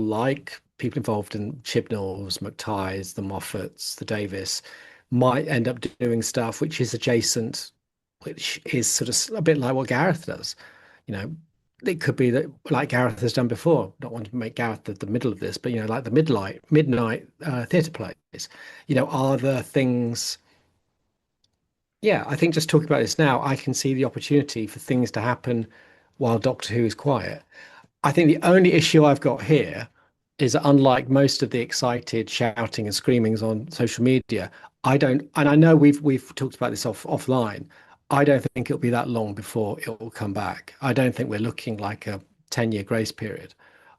involved in Chibnall's, McTighe's, the Moffats, the Davis might end up doing stuff which is adjacent, which is sort of a bit like what Gareth does. You know, it could be that like Gareth has done before. Not wanting to make Gareth the middle of this, but like the midnight theatre plays. Are there things? Yeah, I think just talking about this now, I can see the opportunity for things to happen while Doctor Who is quiet. I think the only issue I've got here is that unlike most of the excited shouting and screamings on social media, I don't, and I know we've talked about this offline. I don't think it'll be that long before it will come back. I don't think we're looking like a 10-year grace period.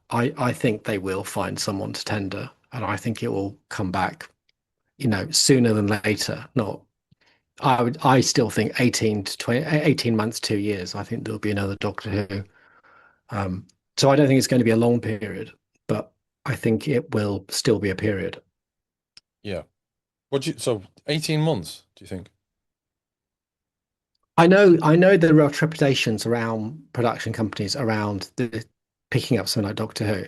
I think they will find someone to tender, and I think it will come back, sooner than later. Not, I still think 18 to 20, 18 months, 2 years. I think there'll be another Doctor Who. Um, so I don't think it's going to be a long period, but I think it will still be a period. Yeah. So 18 months, do you think? I know there are trepidations around production companies around picking up something like Doctor Who,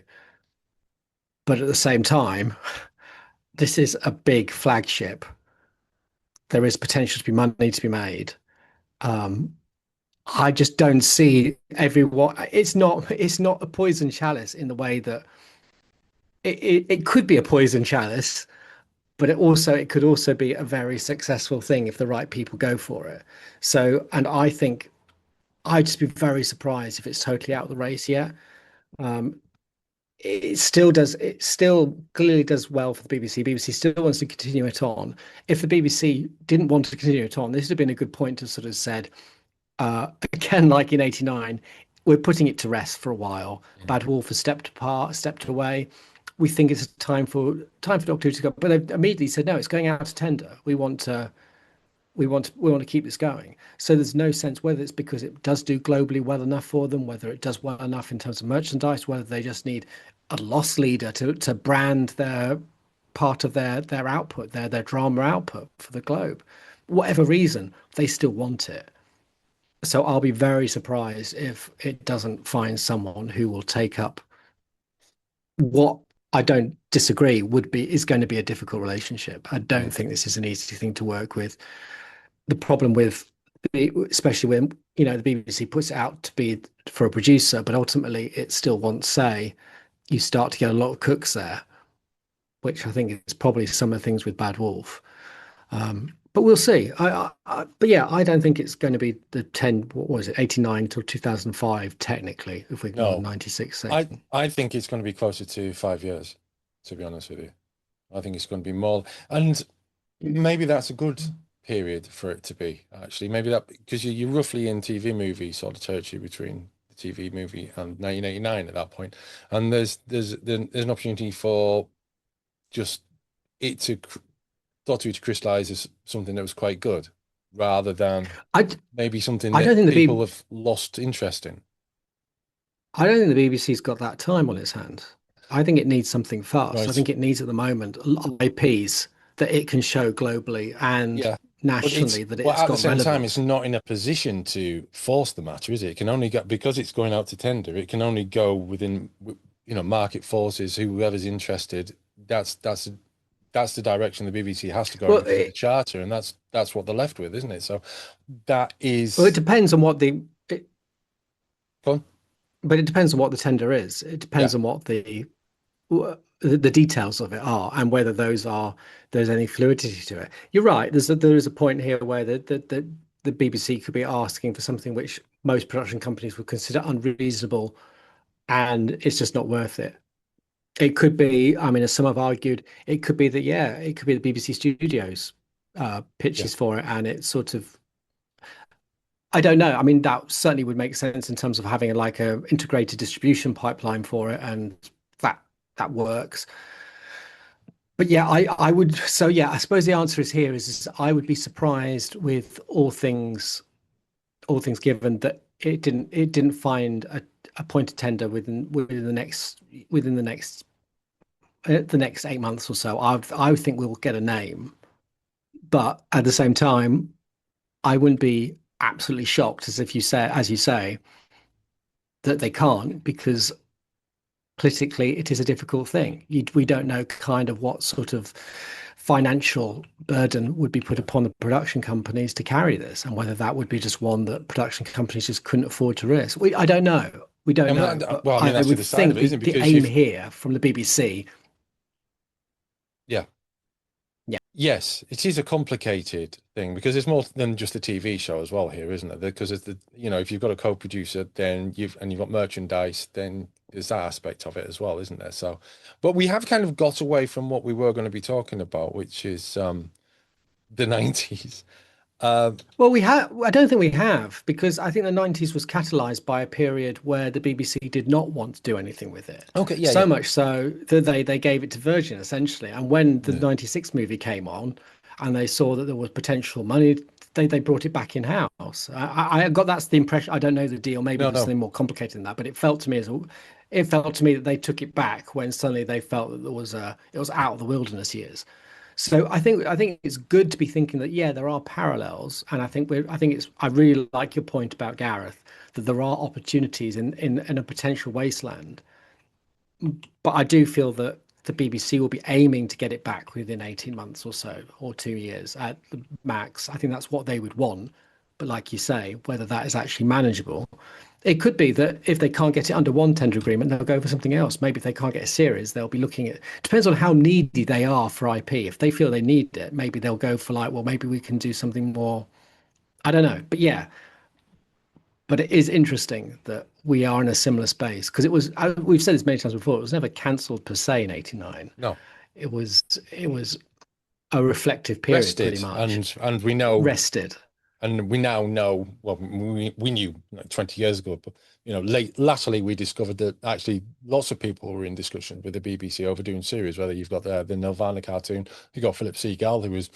but at the same time, this is a big flagship. There is potential to be money to be made. Um, I just don't see everyone. It's not a poison chalice in the way that it could be a poison chalice, but it could also be a very successful thing if the right people go for it. So, and I think I'd just be very surprised if it's totally out of the race yet. Um, it still clearly does well for the BBC. BBC still wants to continue it on. If the BBC didn't want to continue it on, this would have been a good point to sort of said, again, like in 89, we're putting it to rest for a while. Mm. Bad Wolf has stepped away. We think it's time for Doctor Who to go, but they immediately said no, it's going out to tender. We want to keep this going. So there's no sense whether it's because it does do globally well enough for them, whether it does well enough in terms of merchandise, whether they just need a loss leader to brand their part of their output, their drama output for the globe. Whatever reason, they still want it. So I'll be very surprised if it doesn't find someone who will take up what I don't disagree is going to be a difficult relationship. I don't Mm. think this is an easy thing to work with. The problem with, especially when the BBC puts it out to be for a producer, but ultimately it still wants say. You start to get a lot of cooks there. which I think is probably some of the things with Bad Wolf. But we'll see. But yeah, I don't think it's going to be the 10, what was it, 89 till 2005, technically, if we ignore the No, 96 I section. I think it's going to be closer to 5 years, to be honest with you. I think it's going to be more, and maybe that's a good period for it to be, actually. Maybe that because you're roughly in TV movie sort of territory between the TV movie and 1989 at that point, and there's an opportunity for just it to Doctor Who to crystallize as something that was quite good, rather than I, maybe something I don't that think people have lost interest in. I don't think the BBC's got that time on its hands. I think it needs something fast. I Right. think it needs at the moment IPs that it can show globally and Yeah. nationally that But it's at the got same time, it's relevance. not in a position to force the matter, is it? It can only go because it's going out to tender. It can only go within, market forces, whoever's interested. That's the direction the BBC has to go in Well, because of the charter, and that's what they're left with, isn't it? So that it is depends on fun. but it depends on what the tender is. It Yeah, depends on what the details of it are and whether there's any fluidity to it. You're right. There is a point here where the BBC could be asking for something which most production companies would consider unreasonable, and it's just not worth it. It could be, I mean, as some have argued, it could be that, yeah, it could be the BBC Studios yeah, pitches for it, and it's sort of, I don't know. I mean, that certainly would make sense in terms of having like a integrated distribution pipeline for it, and that that works. But yeah, I would. So yeah, I suppose the answer is here is I would be surprised with all things given that it didn't find a point of tender within the next 8 months or so. I would think we'll get a name, but at the same time, I wouldn't be absolutely shocked as you say, that they can't because politically it is a difficult thing. We don't know kind of what sort of financial burden would be put yeah. upon the production companies to carry this, and whether that would be just one that production companies just couldn't afford to risk. I don't know. We don't And know, but well, I mean, I that's the would other side of think it, isn't it? the Because aim you've here from the BBC, yeah. yeah. Yes, it is a complicated thing because it's more than just a TV show as well here, isn't it? Because it's if you've got a co-producer, then you've got merchandise, then there's that aspect of it as well, isn't there? So, but we have kind of got away from what we were going to be talking about, which is the 90s. Uh, Well, we have. I don't think we have because I think the 90s was catalyzed by a period where the BBC did not want to do anything with it. okay, yeah, So yeah, much so that they gave it to Virgin essentially. And when the yeah. 96 movie came on and they saw that there was potential money, they brought it back in house. I got that's the impression. I don't know the deal. Maybe No, there's no. something more complicated than that, but it felt to me that they took it back when suddenly they felt that it was out of the wilderness years. So I think it's good to be thinking that yeah, there are parallels, and I really like your point about Gareth that there are opportunities in a potential wasteland. But I do feel that the BBC will be aiming to get it back within 18 months or so, or 2 years at the max. I think that's what they would want. But like you say, whether that is actually manageable, it could be that if they can't get it under one tender agreement, they'll go for something else. Maybe if they can't get a series, they'll be looking at, depends on how needy they are for IP. If they feel they need it, maybe they'll go for like, well, maybe we can do something more. I don't know. But yeah, but it is interesting that we are in a similar space because we've said this many times before, it was never cancelled per se in 89. No. It was a reflective period pretty Rested, much. and we know. Rested. And we now know, well, we knew like 20 years ago, but latterly we discovered that actually lots of people were in discussion with the BBC over doing series, whether you've got the Nirvana cartoon, you got Philip Seagal, who was,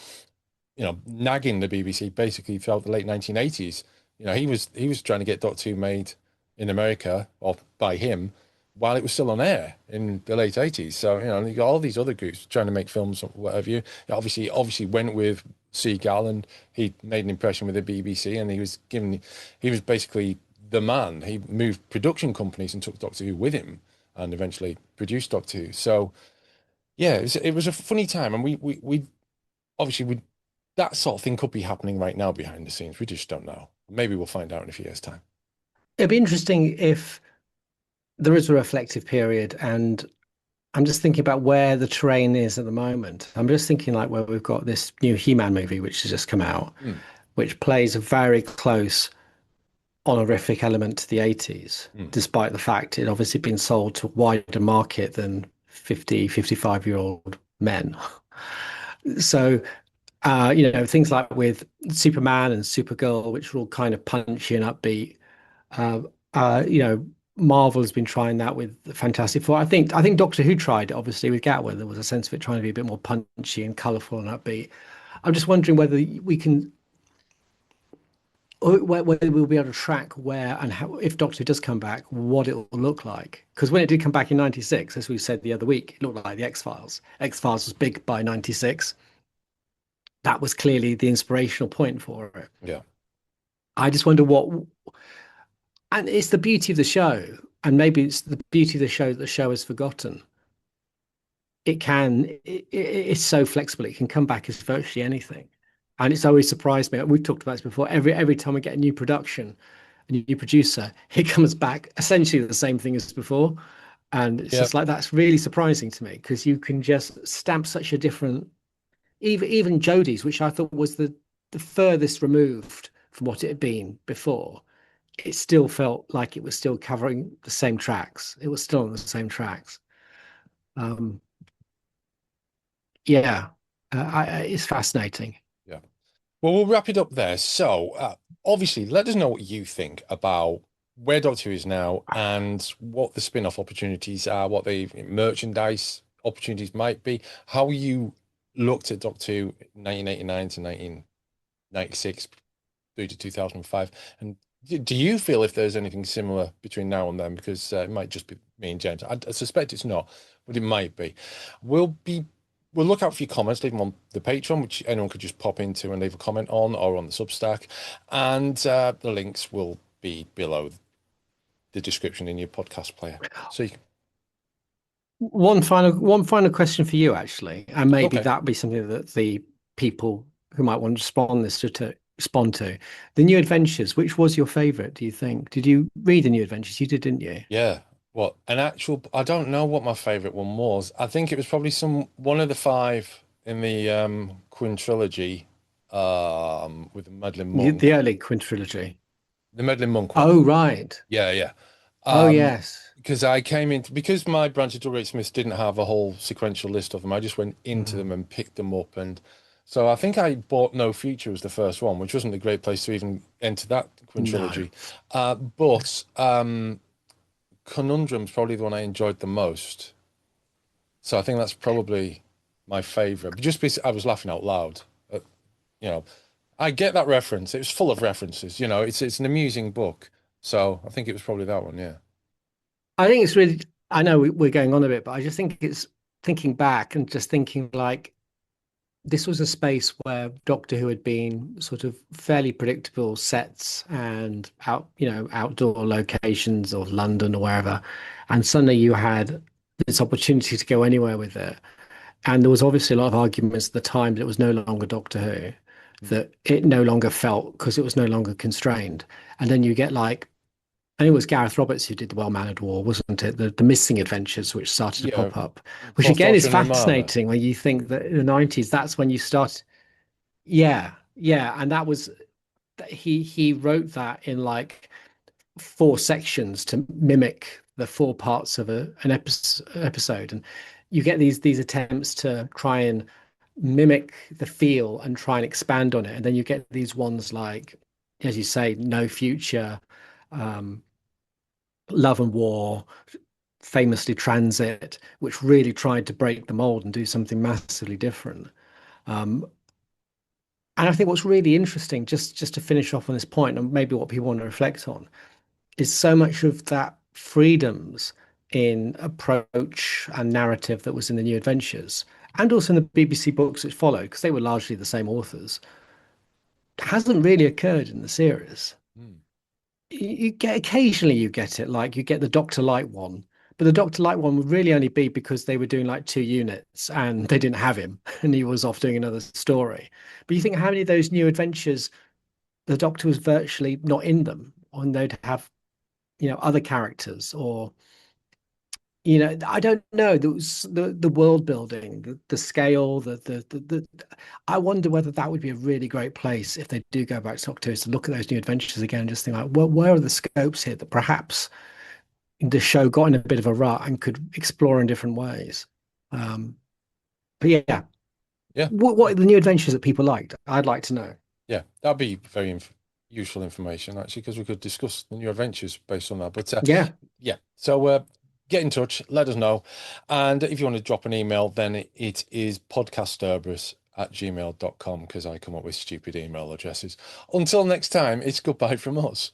nagging the BBC basically throughout the late 1980s. He was trying to get Doctor Who made in America or by him while it was still on air in the late 80s. So, you got all these other groups trying to make films or whatever obviously went with Seagal and he made an impression with the BBC and he was basically the man. He moved production companies and took Doctor Who with him and eventually produced Doctor Who. So yeah, it was a funny time. And we obviously that sort of thing could be happening right now behind the scenes. We just don't know. Maybe we'll find out in a few years' time. It'd be interesting if there is a reflective period and I'm just thinking about where the terrain is at the moment. I'm just thinking like where we've got this new He-Man movie which has just come out, Mm, which plays a very close honorific element to the 80s, mm. despite the fact it obviously been sold to a wider market than 50, 55-year-old men. So, things like with Superman and Supergirl, which are all kind of punchy and upbeat. Uh, Marvel has been trying that with the Fantastic Four. I think Doctor Who tried it, obviously, with Gatwa. There was a sense of it trying to be a bit more punchy and colourful and upbeat. I'm just wondering whether we can or whether we'll be able to track where and how, if Doctor Who does come back, what it will look like. Because when it did come back in '96, as we said the other week, it looked like the X-Files. X-Files was big by '96. That was clearly the inspirational point for it. Yeah. I just wonder and it's the beauty of the show, and maybe it's the beauty of the show that the show has forgotten. It's so flexible. It can come back as virtually anything. And it's always surprised me. We've talked about this before. Every time we get a new production, a new producer, it comes back essentially the same thing as before. And it's Yeah. just like that's really surprising to me because you can just stamp such a different even Jodie's, which I thought was the furthest removed from what it had been before. It still felt like it was still covering the same tracks. It was still on the same tracks. Um, yeah, it's fascinating. Yeah. Well, we'll wrap it up there. So, obviously, let us know what you think about where Doctor Who is now and what the spin-off opportunities are, what the merchandise opportunities might be, how you looked at Doctor Who 1989 to 1996 through to 2005. And do you feel if there's anything similar between now and then? Because it might just be me and James. I suspect it's not, but it might be. We'll be We'll look out for your comments. Leave them on the Patreon, which anyone could just pop into and leave a comment on, or on the Substack. And the links will be below the description in your podcast player. So you can, One final question for you, actually, and maybe okay. that'd be something that the people who might want to respond to. The New Adventures, which was your favorite, do you think? Did you read the New Adventures? You did, didn't you? Yeah. What an actual I don't know what my favorite one was. I think it was probably one of the five in the quintrilogy with the Medlin The Monk. early quintrilogy. The Medlin Monk one. Oh, right. Yeah, yeah. Oh, Um, yes. because I came in because my Branches to Rick Smith didn't have a whole sequential list of them. I just went into them Mm. and picked them up, and so I think I bought No Future as the first one, which wasn't a great place to even enter that No. quintrilogy. But Conundrum's probably the one I enjoyed the most. So I think that's probably my favorite. But just because I was laughing out loud, you know, I get that reference. It was full of references. It's an amusing book. So I think it was probably that one. Yeah. I think it's really, I know we're going on a bit, but I just think it's thinking back and just thinking like this was a space where Doctor Who had been sort of fairly predictable sets and outdoor locations or London or wherever. And suddenly you had this opportunity to go anywhere with it. And there was obviously a lot of arguments at the time that it was no longer Doctor Who, Mm. that it no longer felt because it was no longer constrained. And then you get like, I think it was Gareth Roberts who did the Well-Mannered War, wasn't it? The Missing Adventures, which started to Yeah. pop up, which again is Prothos and Romana. fascinating when you think that in the '90s, that's when you start. Yeah, yeah, and that was he wrote that in like four sections to mimic the four parts of an episode, and you get these attempts to try and mimic the feel and try and expand on it, and then you get these ones like, as you say, No Future, um, Love and War, famously Transit, which really tried to break the mold and do something massively different. Um, and I think what's really interesting, just to finish off on this point, and maybe what people want to reflect on, is so much of that freedoms in approach and narrative that was in the New Adventures, and also in the BBC books which followed, because they were largely the same authors, hasn't really occurred in the series. Mm. You get occasionally you get it, like you get the Doctor Light one, but the Doctor Light one would really only be because they were doing like two units and they didn't have him and he was off doing another story. But you think how many of those New Adventures the Doctor was virtually not in them, and they'd have other characters or I don't know. The world building, the scale, I wonder whether that would be a really great place if they do go back to Doctor Who to look at those new adventures again and just think like, well, where are the scopes here that perhaps the show got in a bit of a rut and could explore in different ways. Um, but yeah, Yeah, what are the new adventures that people liked? I'd like to know. yeah, that'd be very useful information actually, because we could discuss the new adventures based on that. But Yeah, yeah, so get in touch, let us know. And if you want to drop an email, then it is podcasterberus@gmail.com, because I come up with stupid email addresses. Until next time, it's goodbye from us.